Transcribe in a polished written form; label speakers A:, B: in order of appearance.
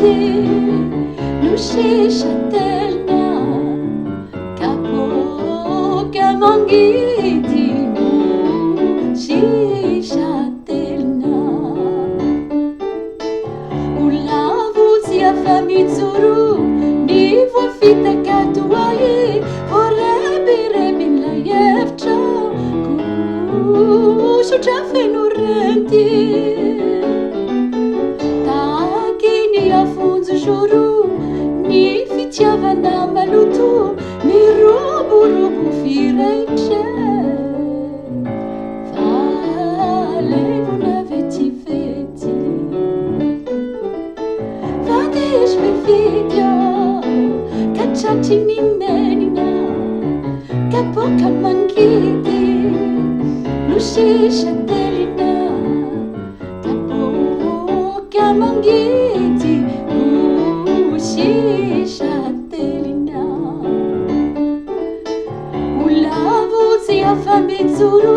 A: no shisha-telna kapoka mangidy no shisha-telna olavotsy afa mijoro ny voafitakadoae vorebirebin'lay evitrako sotra feno renty afonjojoro ny fitiavana maloto miroborobo firaitre valevona vetivety vadesy vefidia katratry ny menina kapoka mangidy no shisha-telina kapoka mangidy shisha-telina olavotsy afa mijoro